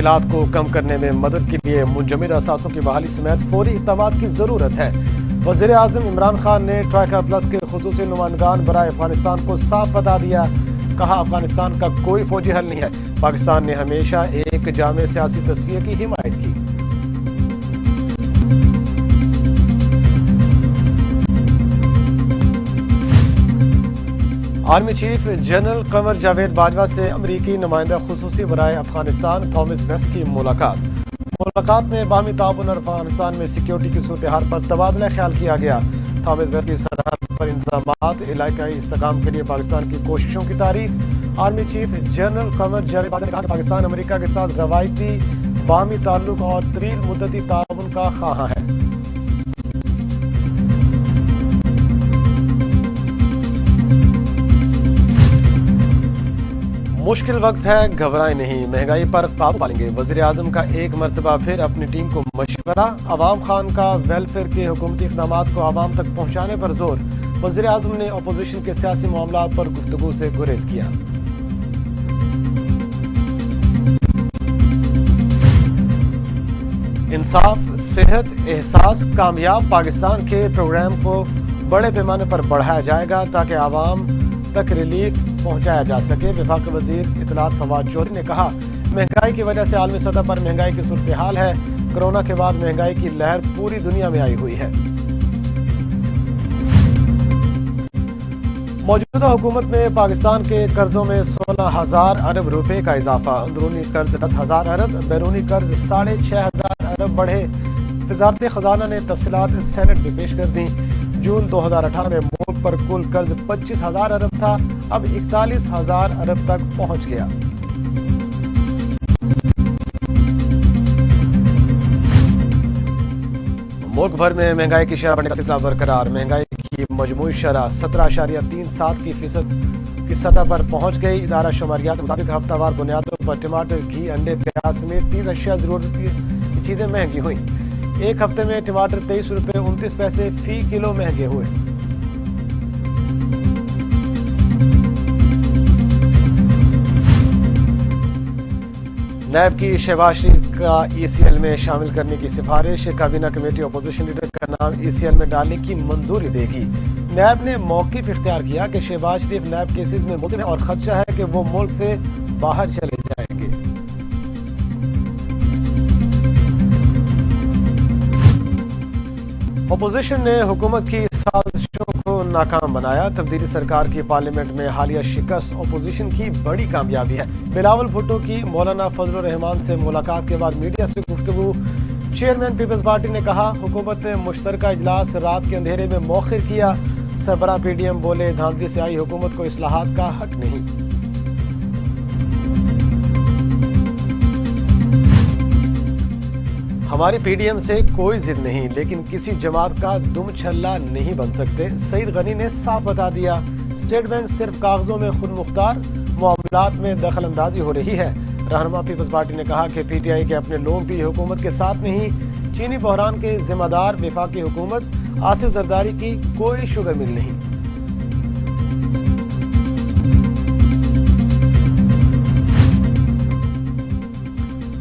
मुश्किलात को कम करने में मदद के लिए मुंजमद असासों की बहाली समेत फौरी इक़दामात की ज़रूरत है। वज़ीर आज़म इमरान खान ने ट्राइका प्लस के खुसूसी नुमाइंदगान बराए अफगानिस्तान को साफ बता दिया। कहा, अफगानिस्तान का कोई फौजी हल नहीं है। पाकिस्तान ने हमेशा एक जामे सियासी तस्वीर की हिमायत की। Army chief general Qamar Javed Bajwa से अमरीकी नुमाइंदा खुसूसी बराए अफगानिस्तान थॉमस वेस्ट की मुलाकात में बाहमी ताउन और अफगानिस्तान में सिक्योरिटी की सूरत हाल पर तबादला ख्याल किया गया। थॉमस वेस्ट की सरहद पर इंतजामात, इलाकाई इस्तेहकाम के लिए पाकिस्तान की कोशिशों की तारीफ। Army chief general Qamar Javed Bajwa ने कहा कि पाकिस्तान अमेरिका के साथ रवायती बाहमी ताल्लुक और तवील मुद्दती ताउन का ख्वाह है। मुश्किल वक्त है, घबराएं नहीं, महंगाई पर काबू पालेंगे। वज़ीर आज़म का एक मरतबा फिर अपनी टीम को मशवरा। अवाम खान का वेलफेयर के हुकूमती इक़दामात को आवाम तक पहुँचाने पर जोर। वज़ीर आज़म ने अपोजिशन के सियासी मामलात पर गुफ्तगू से गुरेज किया। इंसाफ, सेहत, एहसास, कामयाब पाकिस्तान के प्रोग्राम को बड़े पैमाने पर बढ़ाया जाएगा ताकि आवाम तक रिलीफ पहुंचाया जा सके। वफाकी वजीर इत्तलात फवाद चौधरी ने कहा, महंगाई की वजह से आलमी सतह पर महंगाई की सूरत हाल है। कोरोना के बाद महंगाई की लहर पूरी दुनिया में आई हुई है। मौजूदा हुकूमत में पाकिस्तान के कर्जों में 16,000 अरब रुपए का इजाफा। अंदरूनी कर्ज 10,000 अरब, बैरूनी कर्ज 6,500 अरब बढ़े। वज़ारत खजाना ने तफसीलात सेनेट में पेश कर दी। जून 2018 में मुल्क पर कुल कर्ज 25,000 अरब था, अब 41,000 अरब तक पहुंच गया। मुल्क भर में महंगाई की शरह बढ़ने का सिलसिला बरकरार। महंगाई की मजमूई शरह 17.37% की सतह पर पहुंच गई। इदारा शुमारियात के मुताबिक हफ्तावार बुनियादों पर टमाटर, घी, अंडे, प्याज समेत 30 अशिया जरूरत की चीजें महंगी हुई। एक हफ्ते में टमाटर 23 रुपए 29 पैसे फी किलो महंगे हुए। नैब की शहबाज शरीफ का ECL में शामिल करने की सिफारिश। काबीना कमेटी अपोजिशन लीडर का नाम ECL में डालने की मंजूरी देगी। नैब ने मौक़िफ़ इख्तियार किया कि शहबाज शरीफ नैब केसेस में मुलज़िम है और खदशा है कि वो मुल्क से बाहर चले जाएंगे। अपोजिशन ने हुकूमत की साजिशों को नाकाम बनाया। तब्दीली सरकार की पार्लियामेंट में हालिया शिकस्त अपोजिशन की बड़ी कामयाबी है। बिलावल भुट्टो की मौलाना फजलुर रहमान से मुलाकात के बाद मीडिया से गुफ्तगू। चेयरमैन पीपल्स पार्टी ने कहा, हुकूमत ने मुश्तरका इजलास रात के अंधेरे में मौखिर किया। सरबराह PDM बोले, धांधली से आई हुकूमत को इस्लाहात का हक नहीं। हमारी PDM से कोई जिद नहीं, लेकिन किसी जमात का दुम छल्ला नहीं बन सकते। सईद गनी ने साफ बता दिया, स्टेट बैंक सिर्फ कागजों में खुद मुख्तार, मामलात में दखल अंदाजी हो रही है। रहनुमा पीपल्स पार्टी ने कहा कि PTI के अपने लोग भी हुकूमत के साथ नहीं। चीनी बहरान के जिम्मेदार वफाकी हुकूमत, आसिफ जरदारी की कोई शुगर मिल नहीं।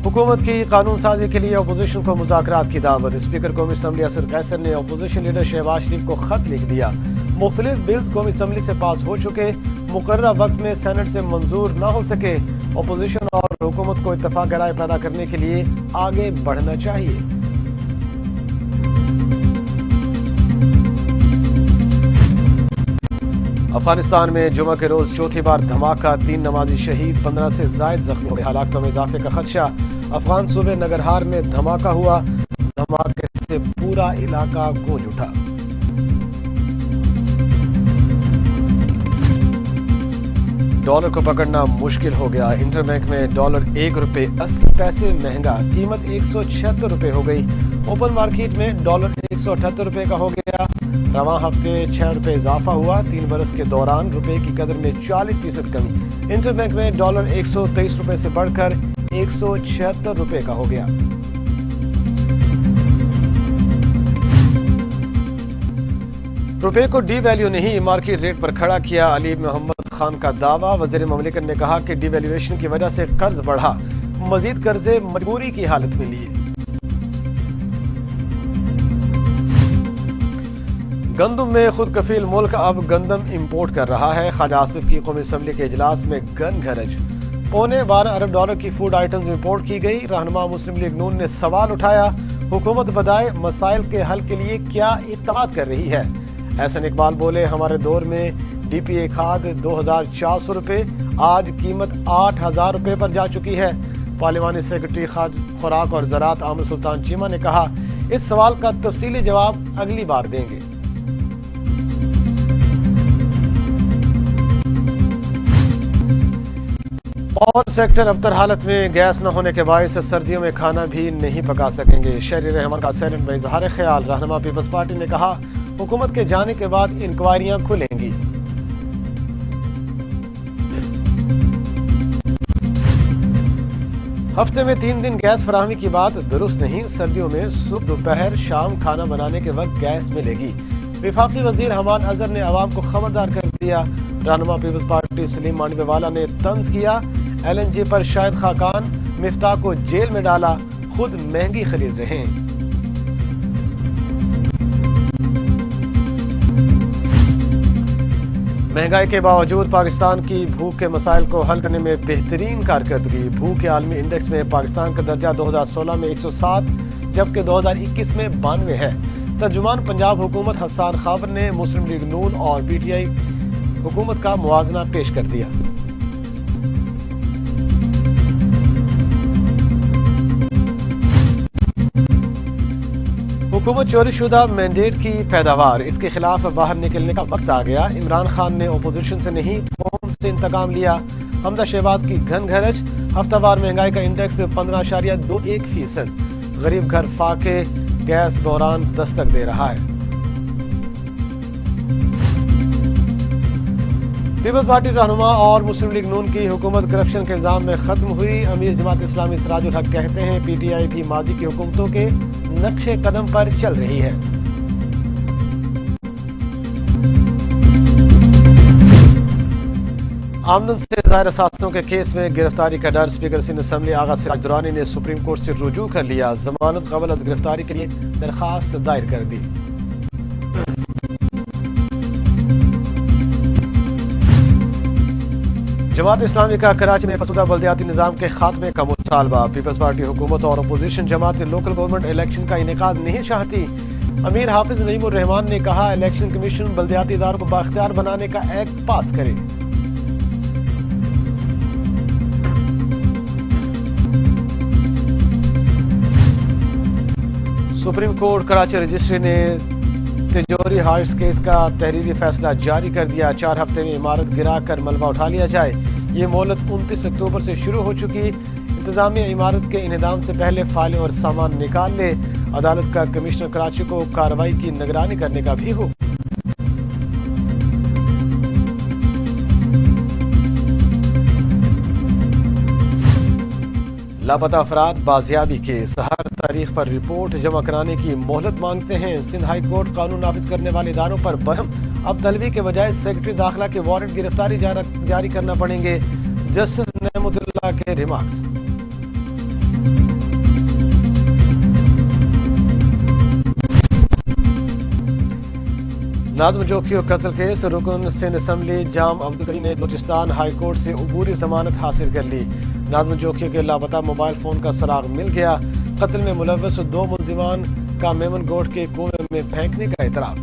हुकूमत की कानून साजी के लिए अपोजिशन को मुज़ाकरात की दावत। स्पीकर कौमी असम्बली असद कैसर ने अपोजिशन लीडर शहबाज शरीफ को खत लिख दिया। मुख्तलिफ बिल्स कौमी असम्बली से पास हो चुके, मुकर्ररा वक्त में सेनेट से मंजूर न हो सके। अपोजिशन और हुकूमत को इत्तफाक राय पैदा करने के लिए आगे बढ़ना चाहिए। अफगानिस्तान में जुमा के रोज चौथी बार धमाका, 3 नमाजी शहीद, 15 से जायद जख्मी हो गए। हलाकतों में इजाफे का खदशा। अफगान सूबे नगरहार में धमाका हुआ, धमाके से पूरा इलाका गूंज उठा। डॉलर को पकड़ना मुश्किल हो गया। इंटरबैंक में डॉलर 1 रुपए 80 पैसे महंगा, कीमत 176 रुपए हो गई। ओपन मार्केट में डॉलर 178 रुपए का हो गया। रवां हफ्ते 6 रुपए इजाफा हुआ। 3 बरस के दौरान रुपए की कदर में 40% कमी। इंटरबैंक में डॉलर 123 रुपए से बढ़कर 176 रुपए का हो गया। रुपए को डी वैल्यू नहीं, मार्केट रेट पर खड़ा किया। अली मोहम्मद खान का दावा। वजीर ममलिकत ने कहा कि डिवैल्यूएशन की वजह से कर्ज बढ़ा। मजीद कर्जे मजबूरी की हालत में लिए। गंदम में खुद कफील मुल्क अब गंदम इंपोर्ट कर रहा है। ख्वाजा आसिफ की कौमी असम्बली के इजलास में गन गरज। $12.25 अरब की फूड आइटम्स इंपोर्ट की गई। रहनुमा मुस्लिम लीग नून ने सवाल उठाया, हुकूमत बदाए मसाइल के हल के लिए क्या इक़दाम कर रही है। एहसन इकबाल बोले, हमारे दौर में DPA खाद 2400 रुपये, आज कीमत 8000 रुपये पर जा चुकी है। पार्लिमानी सेक्रेटरी खाद खुराक और ज़राअत आमिर सुल्तान चीमा ने कहा, इस सवाल का तफसीली जवाब अगली बार देंगे। और सेक्टर अबतर हालत में गैस न होने के बायस सर्दियों में खाना भी नहीं पका सकेंगे। शहरी रहमान का सैलेंट में इजहार ख्याल। रहनुमा पीपल्स पार्टी ने कहा, हुकूमत के जाने के बाद इंक्वायरियां खुलेंगी। हफ्ते में 3 दिन गैस फराहमी की बात दुरुस्त नहीं। सर्दियों में सुबह दोपहर शाम खाना बनाने के वक्त गैस मिलेगी। विफाकी वजीर हमाद अजहर ने अवाम को खबरदार कर दिया। रहनुमा पीपल्स पार्टी सलीम मांडवेवाला ने तंज किया, LNG पर शाहिद खाकान मिफ्ताह को जेल में डाला, खुद महंगी खरीद रहे हैं। महंगाई के बावजूद पाकिस्तान की भूख के मसाइल को हल करने में बेहतरीन कारकर्दगी। भूख के आलमी इंडेक्स में पाकिस्तान का दर्जा 2016 में 107 जबकि 2021 में 92 है। तर्जुमान पंजाब हुकूमत हसन खाबर ने मुस्लिम लीग नून और PTI हुकूमत का मुआवजा पेश कर दिया। हुकूमत चोरीशुदा मैंडेट की पैदावार, इसके खिलाफ बाहर निकलने का वक्त आ गया। इमरान खान ने अपोजिशन से नहीं कौम से इंतकाम लिया। हमजा शहबाज की घन घरज। हफ्तावार महंगाई का इंडेक्स 15.21%। गरीब घर फाके गैस बहरान दस्तक दे रहा है। पीपल्स पार्टी रहनुमा और मुस्लिम लीग नून की हुकूमत करप्शन के इल्जाम में खत्म हुई। अमीर जमात इस्लामी सिराजुल हक कहते हैं, PTI भी माजी की हुकूमतों के नक्शे कदम पर चल रही है। आमदन से ज़ाहिर असासों के केस में गिरफ्तारी का डर। स्पीकर सिंध असम्बली आगा सिराज दुरानी ने सुप्रीम कोर्ट से रुजू कर लिया। जमानत कबल अज गिरफ्तारी के लिए दरखास्त दायर कर दी। जमात इस्लामी का कराची में फसूदा बल्दियाती निज़ाम के खात्मे का मुतालबा। पीपल्स पार्टी हुकूमत और अपोजिशन जमात लोकल गवर्नमेंट इलेक्शन का इनेकाद नहीं चाहती। अमीर हाफिज नईमुर रहमान ने कहा, इलेक्शन कमीशन बल्दियाती इदारों को बाख्तियार बनाने का एक्ट पास करे। सुप्रीम कोर्ट कराची रजिस्ट्री ने तिजोरी हाइट्स केस का तहरीरी फैसला जारी कर दिया। 4 हफ्ते में इमारत गिरा कर मलबा उठा लिया जाए। ये मोहलत 29 अक्टूबर से शुरू हो चुकी। इंतजामिया इमारत के इन्हिदाम से पहले फाइलें और सामान निकाल ले। अदालत का कमिश्नर कराची को कार्रवाई की निगरानी करने का भी हुक्म। लापता अफराद बाजियाबी केस, हर तारीख पर रिपोर्ट जमा कराने की मोहलत मांगते हैं। सिंध हाई कोर्ट कानून नाफिज करने वाले इदारों पर बरहम। अब तलबी के बजाय सेक्रेटरी दाखिला के वारंट गिरफ्तारी जारी करना पड़ेंगे। जस्टिस नेमुतुल्लाह के रिमार्क्स। नाज़िम जोखियो कत्ल केस, रुकन सिंध असम्बली जाम अब्दुल करीम ने बलूचिस्तान हाई कोर्ट से अबूरी जमानत हासिल कर ली। नाज़िम जोखियो के लापता मोबाइल फोन का सुराग मिल गया। कत्ल में मुलव्वस 2 मुल्जिमान का मेमन गोट के कुएं में फेंकने का इतराफ।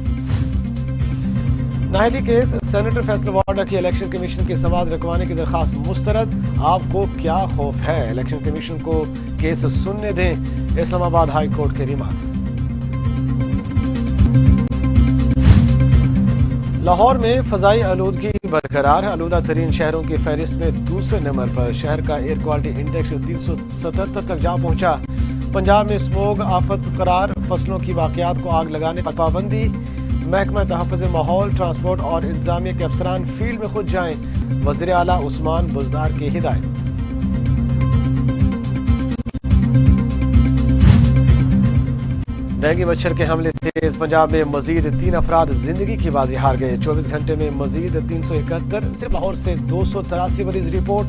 नाहली केस, सेनेटर फैसल वार्डा की इलेक्शन कमीशन की समाअत रखवाने की दरखास्त मुस्तरद। आपको क्या खौफ है, इलेक्शन कमीशन को केस सुनने दें। इस्लामाबाद हाई कोर्ट के रिमार्क्स। लाहौर में फजाई आलूदगी बरकरार, आलूदा तरीन शहरों की फहरिस्त में दूसरे नंबर पर। शहर का एयर क्वालिटी इंडेक्स 377 तक जा पहुंचा। पंजाब में स्मोग आफत करार, फसलों की वाकयात को आग लगाने पर पाबंदी। महकमा तहफ़्फ़ुज़ माहौल, ट्रांसपोर्ट और इंतजामिया के अफसरान फील्ड में खुद जाएं। वज़ीर आला उस्मान बुज़दार की हिदायत। डेंगू मच्छर के हमले तेज, पंजाब में मजीद 3 अफराद जिंदगी की बाजी हार गए। 24 घंटे में मजीद 371, सिर्फ लाहौर से 283 मरीज रिपोर्ट।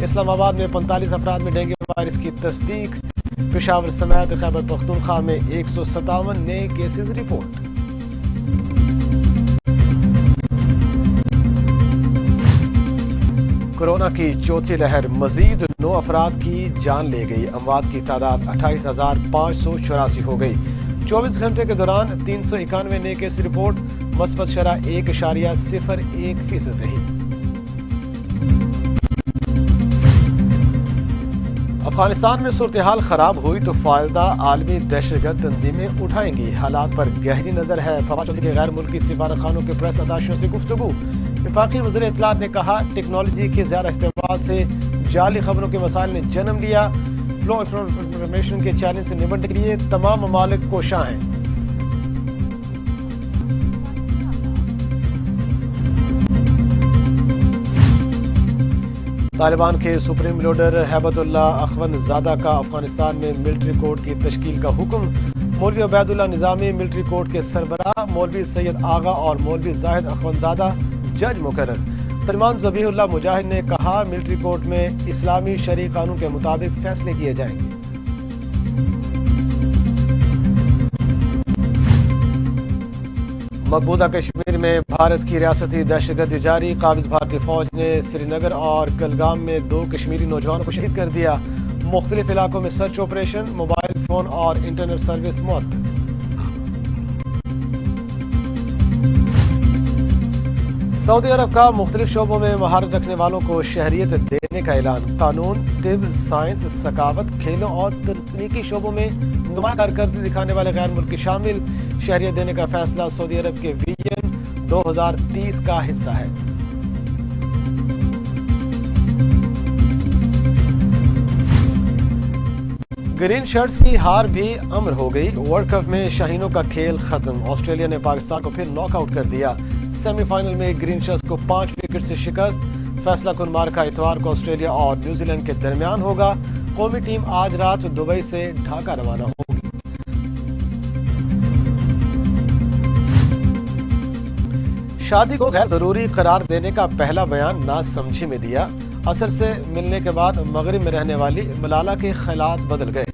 اسلام آباد میں 45 افراد میں ڈینگی وائرس کی تصدیق. پشاور سمیت خیبر پختونخوا میں 157 نئے کیسز رپورٹ. کورونا کی چوتھی لہر مزید 9 افراد کی جان لے گئی. اموات کی تعداد 28,584 ہو گئی. 24 گھنٹے کے دوران 391 نئے کیس رپورٹ. مثبت شرح 1.01% رہی. افغانستان میں صورتحال خراب ہوئی تو فائدہ عالمی دہشت گرد تنظیمیں اٹھائیں گی. حالات پر گہری نظر ہے. فواد چودھری کے غیر ملکی سفارتخانوں کے پریس اتاشیوں سے گفتگو. وفاقی وزیر اطلاعات نے کہا ٹیکنالوجی کے زیادہ استعمال سے جعلی خبروں کے مسائل نے جنم لیا. فلو آف انفارمیشن کے چیلنج سے نمٹنے کے لیے تمام ممالک کوشاں ہیں. طالبان کے سپریم لیڈر ہیبت اللہ اخوند زادہ کا افغانستان میں ملٹری کورٹ کی تشکیل کا حکم. مولوی عبید اللہ نظامی ملٹری کورٹ کے سربراہ، مولوی سید آغا اور مولوی زاہد اخوند زادہ جج مقرر. ترجمان ذبیح اللہ مجاہد نے کہا ملٹری کورٹ میں اسلامی شرعی قانون کے مطابق فیصلے کیے جائیں گے. مقبوضہ کشمیر میں بھارت کی ریاستی دہشت گردی جاری. قابض بھارتی فوج نے سری نگر اور کلگام میں 2 کشمیری نوجوانوں کو شہید کر دیا. مختلف علاقوں میں سرچ آپریشن. موبائل فون اور انٹرنیٹ سروس معطل. سعودی عرب کا مختلف شعبوں میں مہارت رکھنے والوں کو شہریت دینے کا اعلان. قانون، طب، سائنس، ثقافت، کھیلوں اور تکنیکی شعبوں میں نمایاں کارکردگی دکھانے والے غیر ملکی شامل. شہریت دینے کا فیصلہ سعودی عرب کے ویژن 2030 کا حصہ ہے. گرین شرٹس کی ہار بھی امر ہو گئی. ورلڈ کپ میں شاہینوں کا کھیل ختم. آسٹریلیا نے پاکستان کو پھر ناک آؤٹ کر دیا. سیمی فائنل میں گرین شرٹس کو 5 وکٹ سے شکست. فیصلہ کن مارکا اتوار کو آسٹریلیا اور نیوزی لینڈ کے درمیان ہوگا. قومی ٹیم آج رات دبئی سے ڈھاکہ روانہ ہوگی. شادی کو غیر ضروری قرار دینے کا پہلا بیان نا سمجھی میں دیا. عصر سے ملنے کے بعد مغرب میں رہنے والی ملالہ کے خیالات بدل گئے.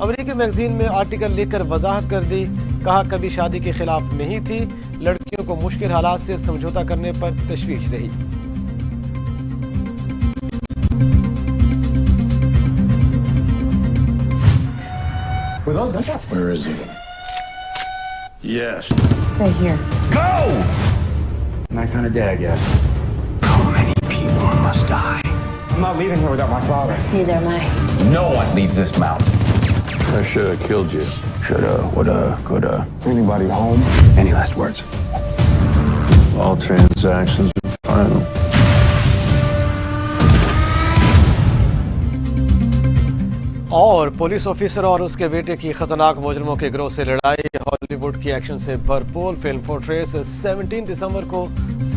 امریکی میگزین میں آرٹیکل لکھ کر وضاحت کر دی. کہا کبھی شادی کے خلاف نہیں تھی. لڑکیوں کو مشکل حالات سے سمجھوتا کرنے پر تشویش رہی. Where is he? Yes. Right here. Go! My kind of dad, yes. How many people must die? I'm not leaving here without my father. Neither am I. No one leaves this mountain. I should have killed you. Shoulda, woulda, coulda. Anybody home? Any last words? All transactions are final. اور police officer اور اس کے بیٹے کی خطرناک مجرموں کے گروہ سے لڑائی. ہالی ووڈ کی ایکشن سے بھرپور فلم فورٹریس 17 دسمبر کو